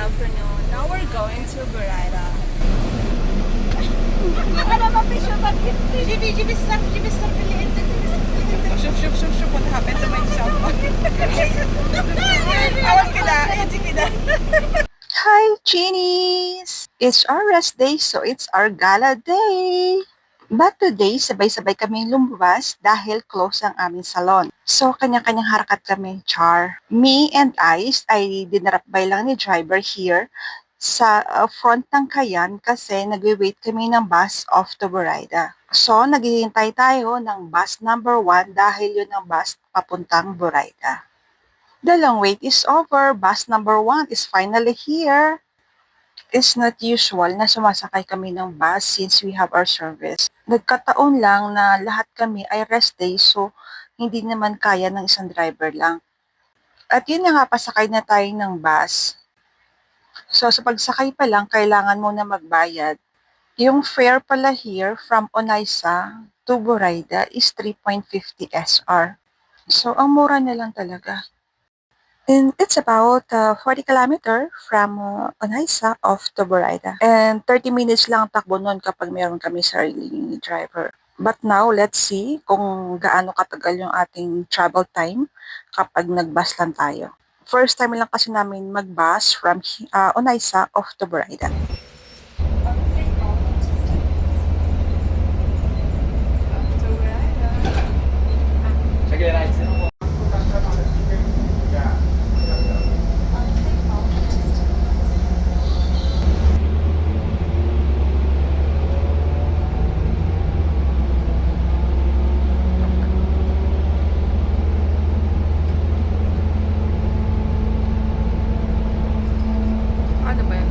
afternoon. Now we're going to Burayda. Shuf, what happened to my cell phone? Awal kida, ayan kida. Hi, Genies! It's our rest day, so it's our gala day! But today, sabay-sabay kaming lumabas dahil close ang aming salon. So, kanya-kanyang harakat kami, char. Me and Ice ay dinarapbay lang ni driver here sa front ng Kayan kasi nagwe-wait kami ng bus off to Burayda. So, naghihintay tayo ng bus number 1 dahil yun ang bus papuntang Burayda. The long wait is over. Bus number 1 is finally here. It's not usual na sumasakay kami ng bus since we have our service. Nagkataon lang na lahat kami ay rest day so hindi naman kaya ng isang driver lang. At yun na nga, pasakay na tayo ng bus. So sa pagsakay pa lang, kailangan mo na magbayad. Yung fare pala here from Onaisa to Burayda is 3.50 SR. So ang mura na lang talaga. And it's about 40 kilometer from Onaisa off to Burayda. And 30 minutes lang takbo nun kapag meron kami sariling driver. But now, let's see kung gaano katagal yung ating travel time kapag nag-bus lang tayo. First time lang kasi namin mag-bus from Onaisa off to Burayda. Ano ba yan?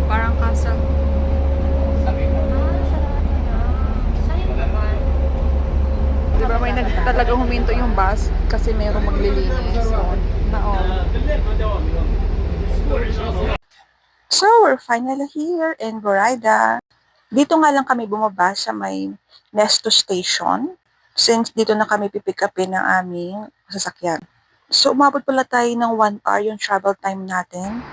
Parang kasal. Di ba may talagang huminto yung bus kasi mayroong maglilinis. So, we're finally here in Burayda. Dito nga lang kami bumaba sa may Nesto Station since dito na kami pipick upin ng aming sasakyan. So, umabot pala tayo ng 1 hour yung travel time natin.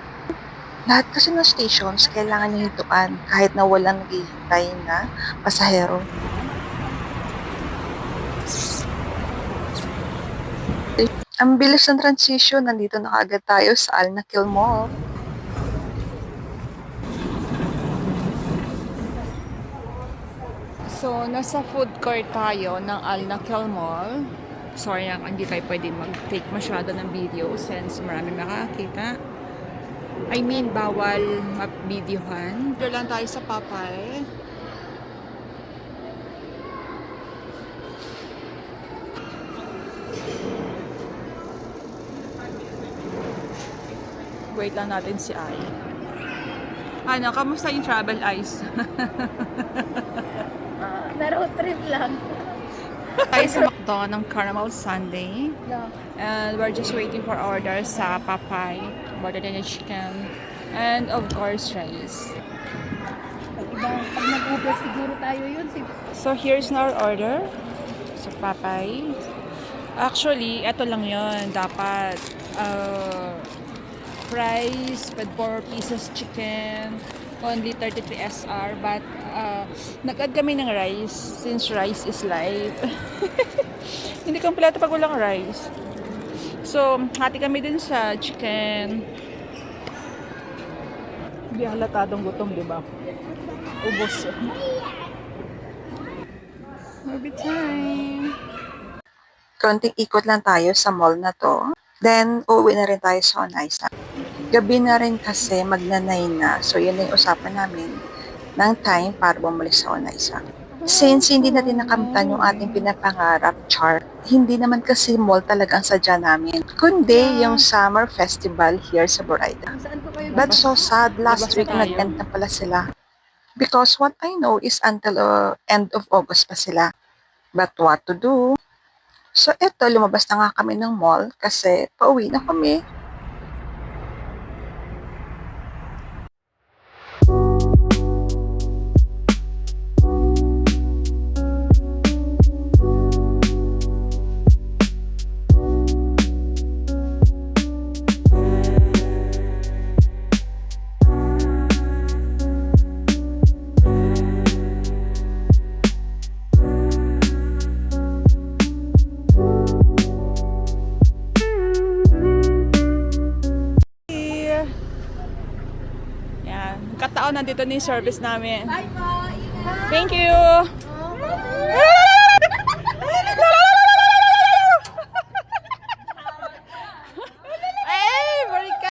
Lahat kasi ng stations kailangan yung hintuan kahit na walang naghihintay na pasahero. Ang bilis ng transition, nandito na agad tayo sa Al Nakheel Mall. So, nasa food court tayo ng Al Nakheel Mall. Sorry lang, hindi tayo pwede mag-take masyado ng video since marami makakita. I mean, bawal map-videohan. Dito lang tayo sa Papay. Wait lang natin si Ay. Ano, kamusta yung travel, Ice? Na-road trip lang. Tayo sa McDo ng Caramel Sundae. And we're just waiting for orders sa Papay. Order din yung chicken. And of course, rice. Pag nag-Uber siguro tayo yun. So here's our order sa Papay. Actually, eto lang yon. Dapat fries with 4 pieces chicken. Only 33 SR. But nag-add kami ng rice since rice is light. Hindi kompleto pag walang rice. So, hati kami din sa chicken. Hindi halatadong gutom, di ba? Ubos. Movie time. Konting ikot lang tayo sa mall na to. Then, uuwi na rin tayo sa Onaisa. Gabi na rin kasi magnanay na. So, yun na yung usapan namin ng time para bumalik sa Onaisa. Since hindi natin nakamtan yung ating pinapangarap, char, hindi naman kasi mall talaga ang sadya namin, kundi yung summer festival here sa Burayda. But so sad, last week nag-end na pala sila. Because what I know is until end of August pa sila. But what to do? So eto, lumabas na nga kami ng mall kasi pauwi na kami. pagkakataon, nandito na yung service namin. Bye po! Ingat! Thank you! Oh,